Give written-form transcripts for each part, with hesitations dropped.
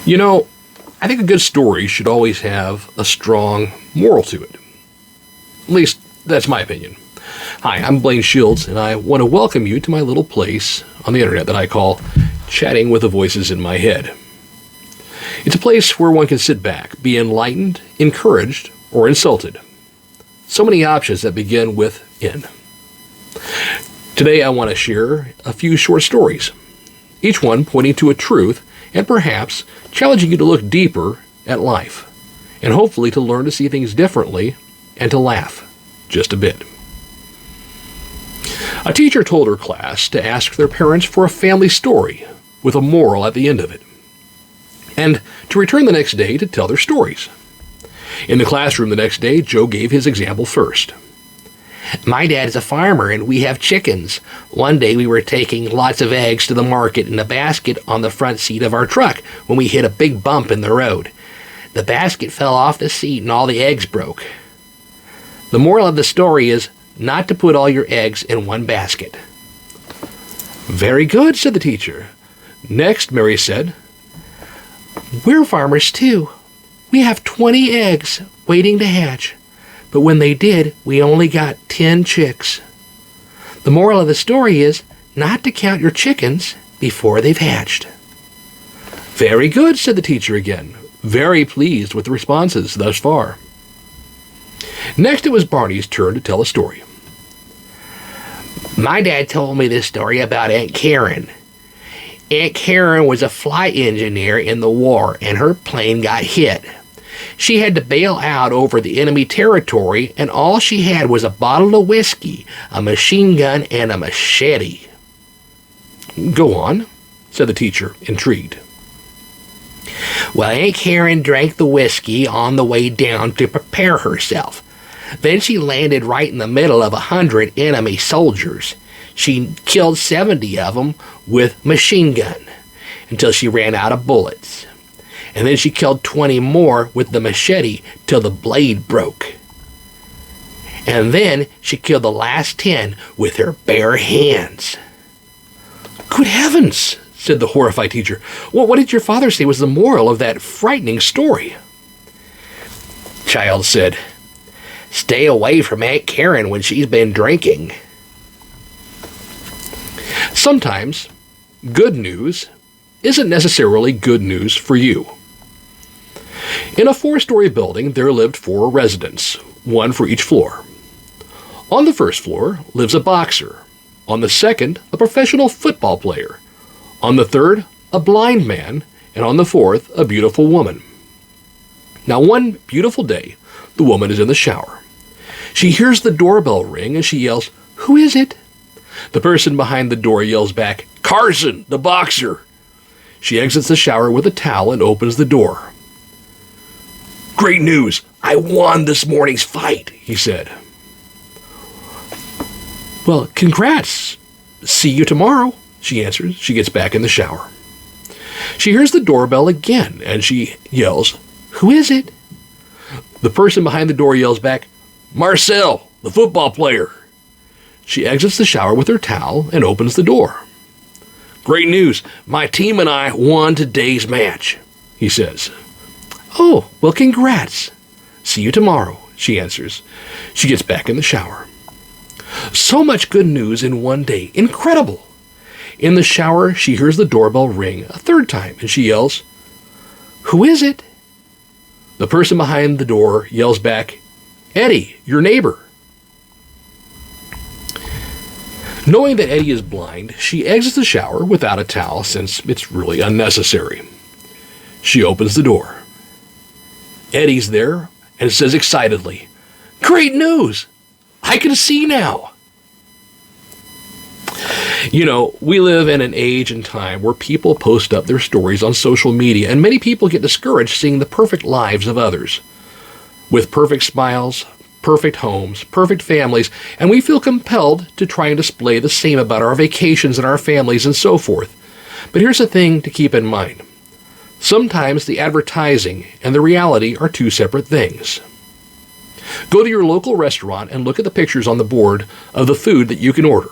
You know, I think a good story should always have a strong moral to it. At least, that's my opinion. Hi, I'm Blaine Shields, and I want to welcome you to my little place on the internet that I call Chatting with the Voices in My Head. It's a place where one can sit back, be enlightened, encouraged, or insulted. So many options that begin with "in." Today I want to share a few short stories, each one pointing to a truth and perhaps challenging you to look deeper at life, and hopefully to learn to see things differently and to laugh just a bit. A teacher told her class to ask their parents for a family story with a moral at the end of it, and to return the next day to tell their stories. In the classroom the next day, Joe gave his example first. My dad is a farmer and we have chickens. One day we were taking lots of eggs to the market in a basket on the front seat of our truck when we hit a big bump in the road. The basket fell off the seat and all the eggs broke. The moral of the story is not to put all your eggs in one basket. Very good, said the teacher. Next, Mary said, We're farmers too. We have 20 eggs waiting to hatch. But when they did, we only got 10 chicks. The moral of the story is not to count your chickens before they've hatched. Very good, said the teacher again, very pleased with the responses thus far. Next, it was Barney's turn to tell a story. My dad told me this story about Aunt Karen. Aunt Karen was a flight engineer in the war, and her plane got hit. She had to bail out over the enemy territory, and all she had was a bottle of whiskey, a machine gun, and a machete. Go on, said the teacher, intrigued. Well, Aunt Karen drank the whiskey on the way down to prepare herself. Then she landed right in the middle of 100 enemy soldiers. She killed 70 of them with machine gun until she ran out of bullets. And then she killed 20 more with the machete till the blade broke. And then she killed the last 10 with her bare hands. Good heavens, said the horrified teacher. Well, what did your father say was the moral of that frightening story? Child said, Stay away from Aunt Karen when she's been drinking. Sometimes good news isn't necessarily good news for you. In a 4-story building, there lived 4 residents, one for each floor. On the first floor lives a boxer. On the second, a professional football player. On the third, a blind man. And on the fourth, a beautiful woman. Now, one beautiful day, the woman is in the shower. She hears the doorbell ring and she yells, "Who is it?" The person behind the door yells back, "Carson, the boxer." She exits the shower with a towel and opens the door. "Great news! I won this morning's fight," he said. "Well, congrats. See you tomorrow," she answers. She gets back in the shower. She hears the doorbell again, and she yells, "Who is it?" The person behind the door yells back, "Marcel, the football player." She exits the shower with her towel and opens the door. "Great news. My team and I won today's match," he says. "Oh, well, congrats. See you tomorrow," she answers. She gets back in the shower. So much good news in one day. Incredible. In the shower, she hears the doorbell ring a third time, and she yells, "Who is it?" The person behind the door yells back, "Eddie, your neighbor." Knowing that Eddie is blind, she exits the shower without a towel since it's really unnecessary. She opens the door. Eddie's there and says excitedly, "Great news! I can see now." You know, we live in an age and time where people post up their stories on social media, and many people get discouraged seeing the perfect lives of others. With perfect smiles, perfect homes, perfect families, and we feel compelled to try and display the same about our vacations and our families and so forth. But here's the thing to keep in mind. Sometimes the advertising and the reality are two separate things. Go to your local restaurant and look at the pictures on the board of the food that you can order.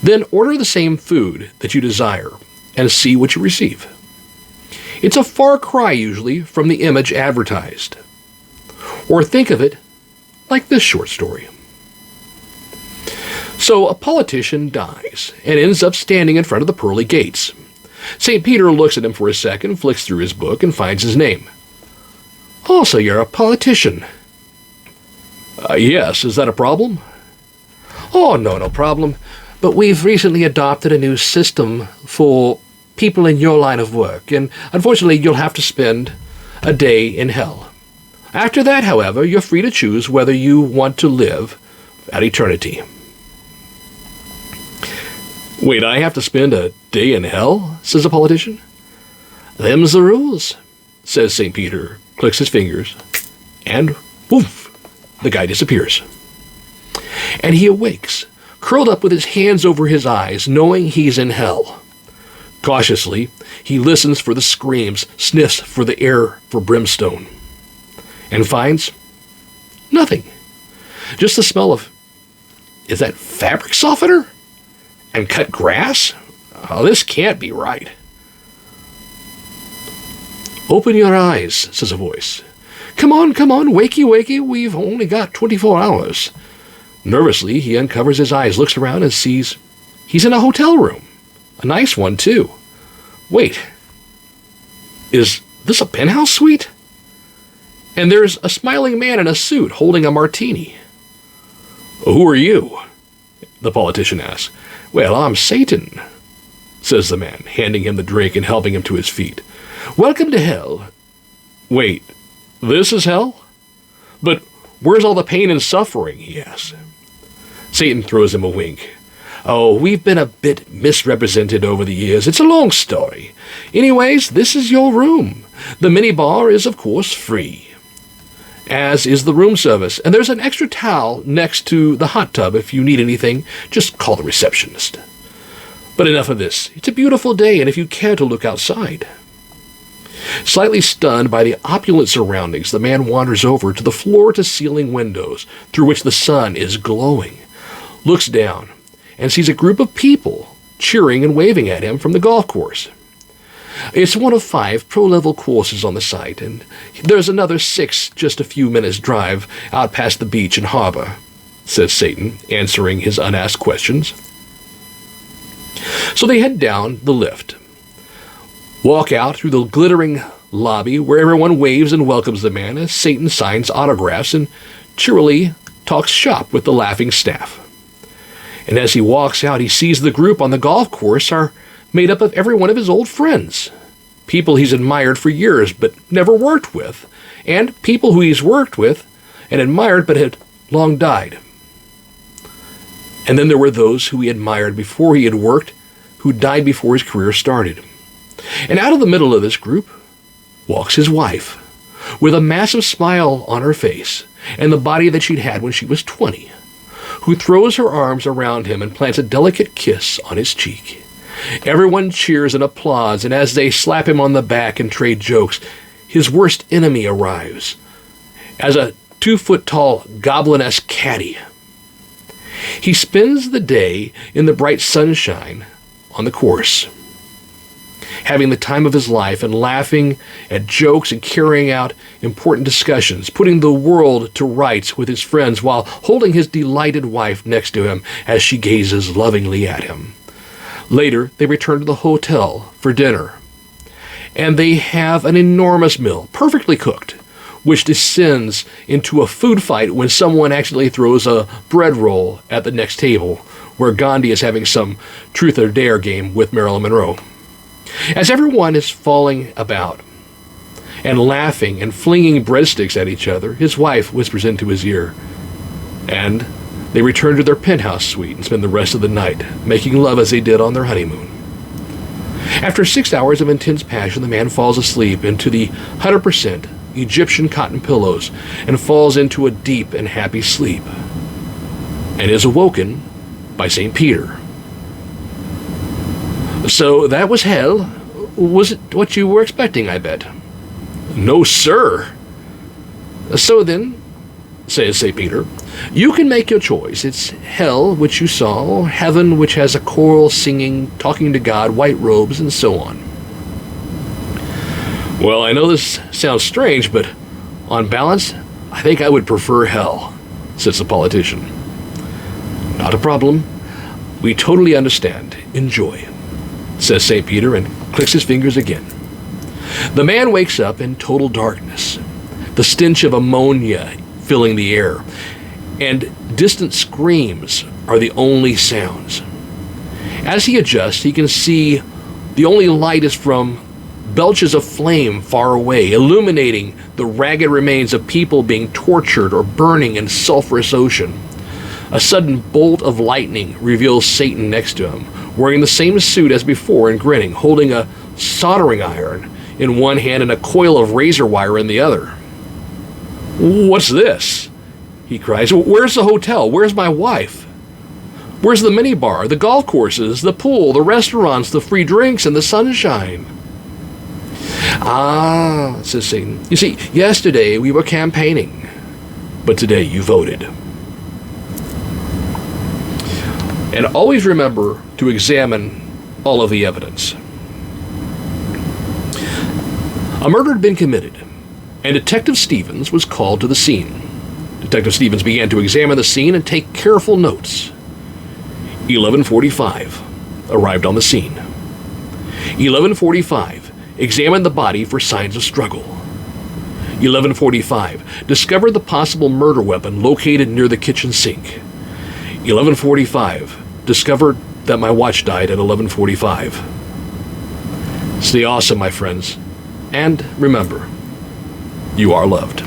Then order the same food that you desire and see what you receive. It's a far cry, usually, from the image advertised. Or think of it like this short story. So a politician dies and ends up standing in front of the pearly gates. St. Peter looks at him for a second, flicks through his book, and finds his name. "Oh, so you're a politician." "Yes, is that a problem?" "Oh, no problem. But we've recently adopted a new system for people in your line of work, and unfortunately you'll have to spend a day in hell. After that, however, you're free to choose whether you want to live at eternity." "Wait, I have to spend a day in hell?" says the politician. "Them's the rules," says St. Peter, clicks his fingers, and woof, the guy disappears. And he awakes, curled up with his hands over his eyes, knowing he's in hell. Cautiously, he listens for the screams, sniffs for the air for brimstone, and finds nothing. Just the smell of, is that fabric softener? And cut grass? Oh, this can't be right. "Open your eyes," says a voice. Come on, wakey, we've only got 24 hours. Nervously, he uncovers his eyes, looks around, and sees he's in a hotel room. A nice one, too. Wait, is this a penthouse suite? And there's a smiling man in a suit holding a martini. "Who are you?" the politician asks. "Well, I'm Satan," says the man, handing him the drink and helping him to his feet. "Welcome to hell." "Wait, this is hell? But where's all the pain and suffering?" he asks. Satan throws him a wink. "Oh, we've been a bit misrepresented over the years. It's a long story. Anyways, this is your room. The minibar is, of course, free, as is the room service, and there's an extra towel next to the hot tub. If you need anything, just call the receptionist. But enough of this. It's a beautiful day, and if you care to look outside." Slightly stunned by the opulent surroundings, the man wanders over to the floor-to-ceiling windows through which the sun is glowing, looks down, and sees a group of people cheering and waving at him from the golf course. It's one of 5 pro-level courses on the site, and there's another 6 just a few minutes' drive out past the beach and harbor, says Satan, answering his unasked questions. So they head down the lift, walk out through the glittering lobby where everyone waves and welcomes the man as Satan signs autographs and cheerily talks shop with the laughing staff. And as he walks out, he sees the group on the golf course are made up of every one of his old friends, people he's admired for years but never worked with, and people who he's worked with and admired but had long died. And then there were those who he admired before he had worked, who died before his career started. And out of the middle of this group walks his wife, with a massive smile on her face and the body that she'd had when she was 20, who throws her arms around him and plants a delicate kiss on his cheek. Everyone cheers and applauds, and as they slap him on the back and trade jokes, his worst enemy arrives as a 2-foot-tall goblin-esque caddy. He spends the day in the bright sunshine on the course, having the time of his life and laughing at jokes and carrying out important discussions, putting the world to rights with his friends while holding his delighted wife next to him as she gazes lovingly at him. Later, they return to the hotel for dinner, and they have an enormous meal, perfectly cooked, which descends into a food fight when someone accidentally throws a bread roll at the next table, where Gandhi is having some truth or dare game with Marilyn Monroe. As everyone is falling about and laughing and flinging breadsticks at each other, his wife whispers into his ear, and they return to their penthouse suite and spend the rest of the night making love as they did on their honeymoon. After 6 hours of intense passion, the man falls asleep into the 100% Egyptian cotton pillows and falls into a deep and happy sleep, and is awoken by St. Peter. So that was hell. Was it what you were expecting, I bet? No, sir. So then, says St. Peter, you can make your choice. It's hell, which you saw, or heaven, which has a choral singing, talking to God, white robes, and so on. Well, I know this sounds strange, but on balance, I think I would prefer hell, says the politician. Not a problem. We totally understand. Enjoy, says St. Peter and clicks his fingers again. The man wakes up in total darkness, the stench of ammonia filling the air, and distant screams are the only sounds. As he adjusts, he can see the only light is from belches of flame far away, illuminating the ragged remains of people being tortured or burning in sulfurous ocean. A sudden bolt of lightning reveals Satan next to him, wearing the same suit as before and grinning, holding a soldering iron in one hand and a coil of razor wire in the other. "What's this?" he cries. "Where's the hotel? Where's my wife? Where's the minibar, the golf courses, the pool, the restaurants, the free drinks, and the sunshine?" "Ah," says Satan. "You see, yesterday we were campaigning, but today you voted." And always remember to examine all of the evidence. A murder had been committed, and Detective Stevens was called to the scene. Detective Stevens began to examine the scene and take careful notes. 11:45, arrived on the scene. 11:45, examined the body for signs of struggle. 11:45, discovered the possible murder weapon located near the kitchen sink. 11:45, discovered that my watch died at 11:45. Stay awesome, my friends. And remember, you are loved.